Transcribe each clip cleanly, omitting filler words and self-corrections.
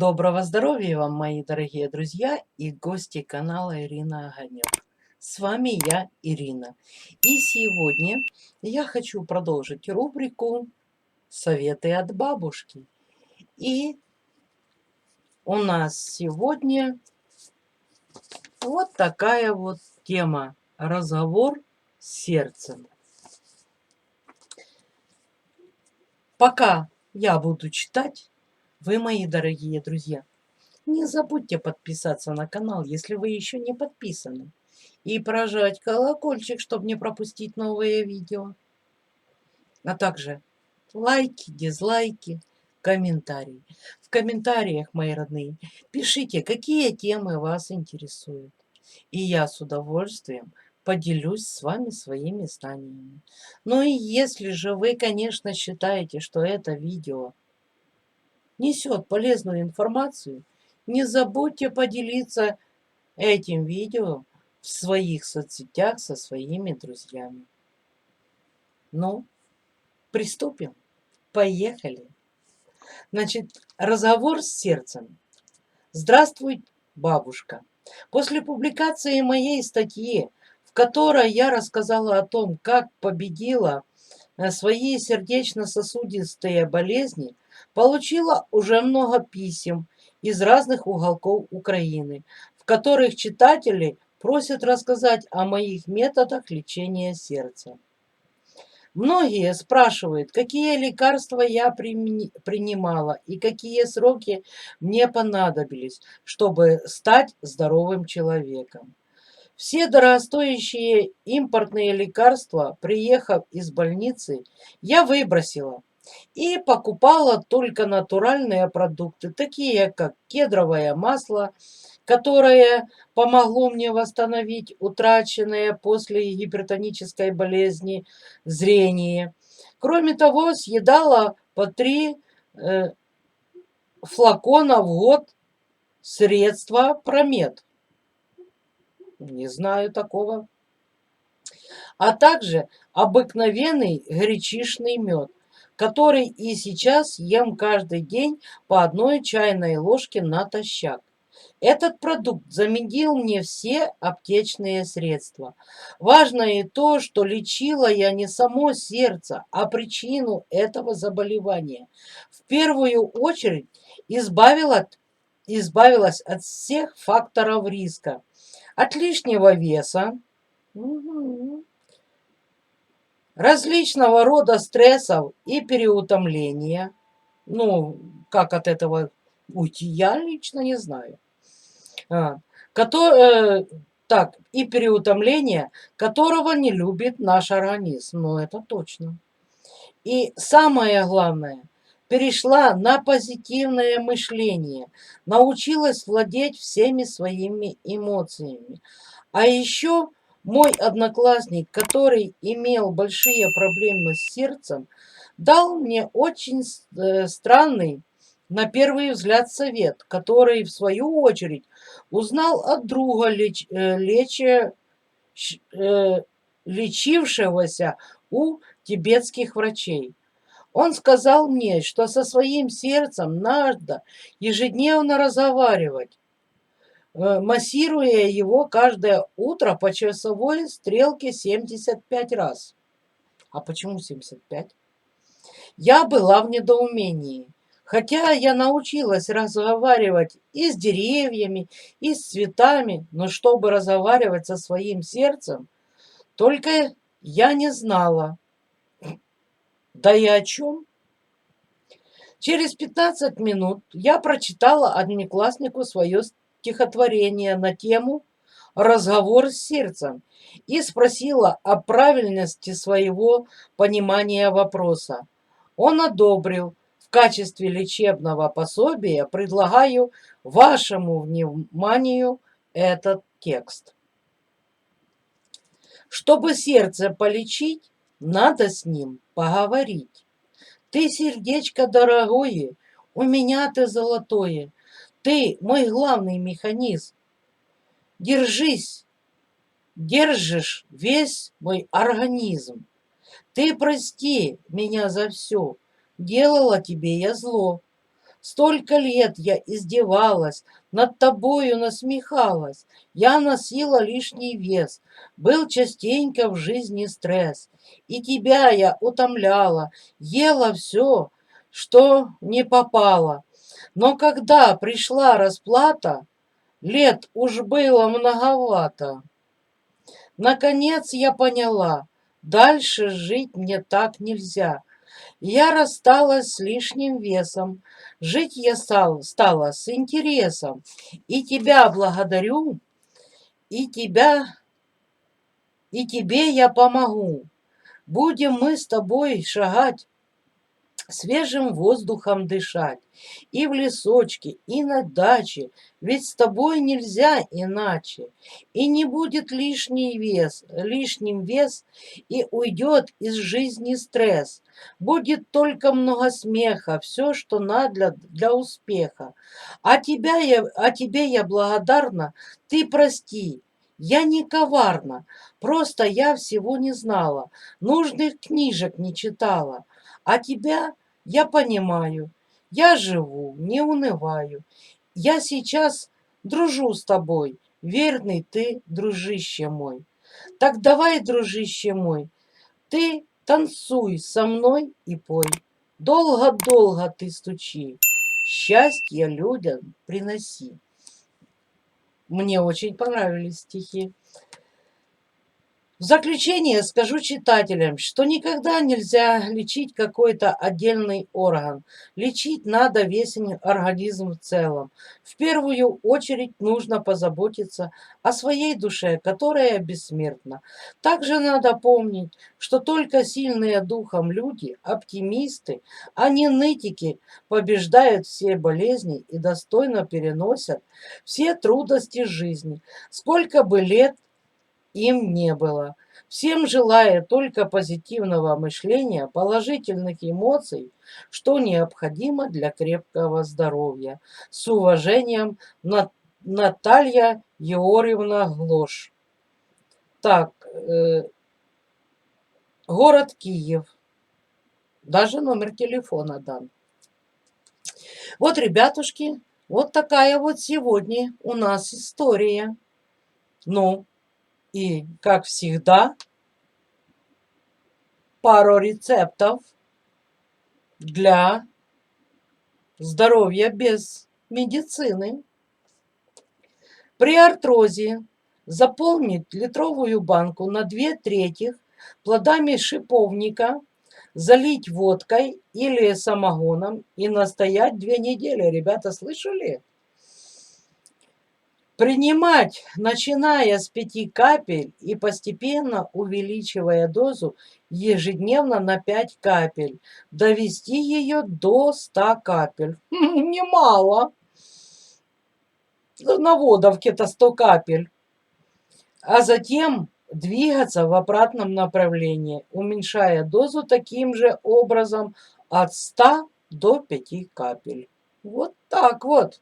Доброго здоровья вам, мои дорогие друзья и гости канала Ирина Огонек. С вами я, Ирина. И сегодня я хочу продолжить рубрику «Советы от бабушки». И у нас сегодня вот такая вот тема – разговор с сердцем. Пока я буду читать, вы, мои дорогие друзья, не забудьте подписаться на канал, если вы еще не подписаны. И прожать колокольчик, чтобы не пропустить новые видео. А также лайки, дизлайки, комментарии. В комментариях, мои родные, пишите, какие темы вас интересуют. И я с удовольствием поделюсь с вами своими знаниями. Ну и если же вы, конечно, считаете, что это видео несет полезную информацию, не забудьте поделиться этим видео в своих соцсетях со своими друзьями. Ну, приступим. Поехали. Значит, разговор с сердцем. Здравствуй, бабушка. После публикации моей статьи, в которой я рассказала о том, как победила свои сердечно-сосудистые болезни, получила уже много писем из разных уголков Украины, в которых читатели просят рассказать о моих методах лечения сердца. Многие спрашивают, какие лекарства я принимала и какие сроки мне понадобились, чтобы стать здоровым человеком. Все дорогостоящие импортные лекарства, приехав из больницы, я выбросила и покупала только натуральные продукты, такие как кедровое масло, которое помогло мне восстановить утраченное после гипертонической болезни зрение. Кроме того, съедала по 3 флакона в год средства Промед. Не знаю такого. А также обыкновенный гречишный мед, который и сейчас ем каждый день по 1 чайной ложке натощак. Этот продукт заменил мне все аптечные средства. Важно и то, что лечила я не само сердце, а причину этого заболевания. В первую очередь избавилась от всех факторов риска. От лишнего веса, различного рода стрессов и переутомления. Ну, как от этого уйти, я лично не знаю. И переутомление, которого не любит наш организм. Ну, это точно. И самое главное, перешла на позитивное мышление, научилась владеть всеми своими эмоциями. А еще мой одноклассник, который имел большие проблемы с сердцем, дал мне очень странный, на первый взгляд, совет, который, в свою очередь, узнал от друга, лечившегося у тибетских врачей. Он сказал мне, что со своим сердцем надо ежедневно разговаривать, массируя его каждое утро по часовой стрелке 75 раз. А почему 75? Я была в недоумении. Хотя я научилась разговаривать и с деревьями, и с цветами, но чтобы разговаривать со своим сердцем, только я не знала. Да и о чем? Через 15 минут я прочитала однокласснику свое стихотворение на тему «Разговор с сердцем» и спросила о правильности своего понимания вопроса. Он одобрил. В качестве лечебного пособия предлагаю вашему вниманию этот текст. Чтобы сердце полечить, надо с ним поговорить. Ты, сердечко дорогое, у меня ты золотое, ты мой главный механизм. Держись, держишь весь мой организм. Ты прости меня за все, делала тебе я зло. Столько лет я издевалась, над тобою насмехалась. Я носила лишний вес, был частенько в жизни стресс. И тебя я утомляла, ела все, что не попало. Но когда пришла расплата, лет уж было многовато. Наконец я поняла, дальше жить мне так нельзя. Я рассталась с лишним весом, жить я стала с интересом. И тебя благодарю, и тебя, и тебе я помогу. Будем мы с тобой шагать, свежим воздухом дышать. И в лесочке, и на даче, ведь с тобой нельзя иначе. И не будет лишним вес, и уйдет из жизни стресс. Будет только много смеха, все, что надо для успеха. Тебе я благодарна, ты прости. Я не коварна, просто я всего не знала, нужных книжек не читала. А тебя я понимаю, я живу, не унываю. Я сейчас дружу с тобой, верный ты, дружище мой. Так давай, дружище мой, ты танцуй со мной и пой. Долго-долго ты стучи, счастье людям приноси. Мне очень понравились стихи. В заключение скажу читателям, что никогда нельзя лечить какой-то отдельный орган. Лечить надо весь организм в целом. В первую очередь нужно позаботиться о своей душе, которая бессмертна. Также надо помнить, что только сильные духом люди, оптимисты, а не нытики, побеждают все болезни и достойно переносят все трудности жизни. Сколько бы лет им не было. Всем желаю только позитивного мышления, положительных эмоций, что необходимо для крепкого здоровья. С уважением, Наталья Георгиевна Глош. Так, город Киев. Даже номер телефона дан. Вот, ребятушки, вот такая вот сегодня у нас история. Ну, и, как всегда, пару рецептов для здоровья без медицины. При артрозе заполнить литровую банку на 2/3 плодами шиповника, залить водкой или самогоном и настоять 2 недели. Ребята, слышали? Принимать, начиная с 5 капель и постепенно увеличивая дозу ежедневно на 5 капель. Довести ее до 100 капель. Немало. На водовке-то 100 капель. А затем двигаться в обратном направлении, уменьшая дозу таким же образом от 100 до 5 капель. Вот так вот.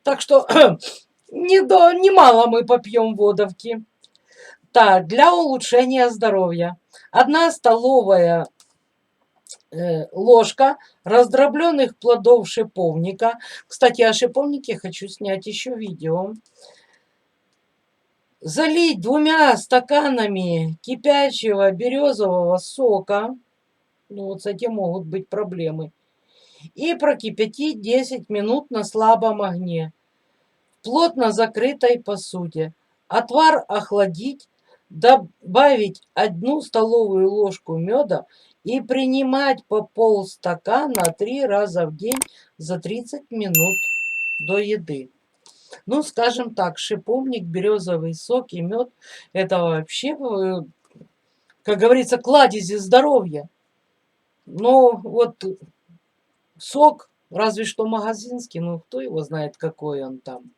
Так что немало мы попьем водовки. Так, для улучшения здоровья. 1 столовая ложка раздробленных плодов шиповника. Кстати, о шиповнике хочу снять еще видео. Залить 2 стаканами кипящего березового сока. Ну, вот с этим могут быть проблемы. И прокипятить 10 минут на слабом огне. В плотно закрытой посуде. Отвар охладить, добавить 1 столовую ложку меда и принимать по полстакана 3 раза в день за 30 минут до еды. Ну, скажем так, шиповник, березовый сок и мед – это вообще, как говорится, кладези здоровья. Но вот сок, разве что магазинский, ну, кто его знает, какой он там.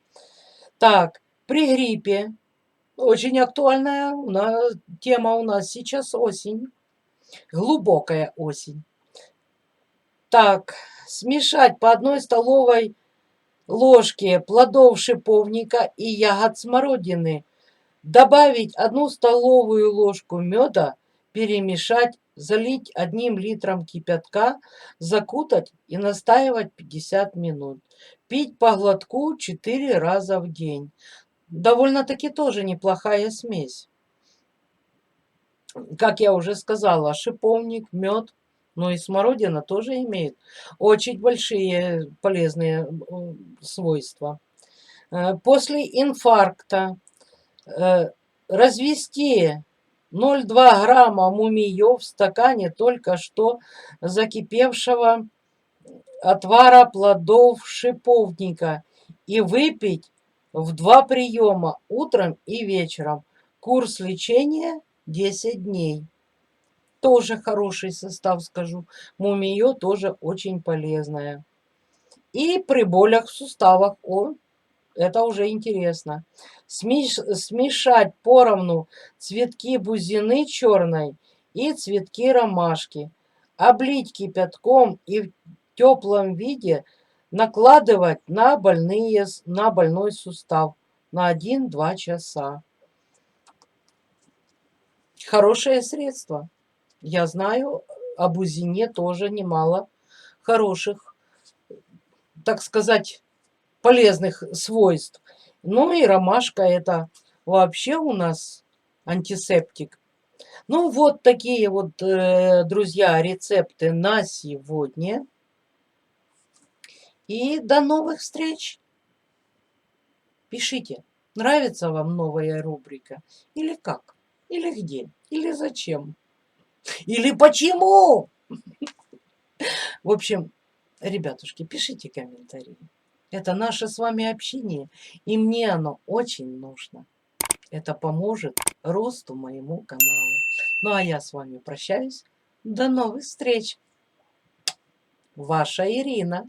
Так, при гриппе, очень актуальная тема у нас сейчас осень, глубокая осень. Так, смешать по 1 столовой ложке плодов шиповника и ягод смородины, добавить 1 столовую ложку меда, перемешать, залить 1 литром кипятка, закутать и настаивать 50 минут. Пить по глотку 4 раза в день. Довольно-таки тоже неплохая смесь. Как я уже сказала, шиповник, мед, ну и смородина тоже имеет очень большие полезные свойства. После инфаркта развести 0,2 грамма мумиё в стакане только что закипевшего отвара плодов шиповника и выпить в 2 приема утром и вечером. Курс лечения 10 дней. Тоже хороший состав, скажу. Мумиё тоже очень полезное. И при болях в суставах. О, это уже интересно. Смешать поровну цветки бузины черной и цветки ромашки. Облить кипятком и в теплом виде накладывать на больной сустав на 1-2 часа. Хорошее средство. Я знаю о бузине тоже немало хороших, так сказать, полезных свойств. Ну и ромашка это вообще у нас антисептик. Ну вот такие вот, друзья, рецепты на сегодня. И до новых встреч. Пишите, нравится вам новая рубрика или как, или где, или зачем, или почему. В общем, ребятушки, пишите комментарии. Это наше с вами общение, и мне оно очень нужно. Это поможет росту моему каналу. Ну а я с вами прощаюсь. До новых встреч. Ваша Ирина.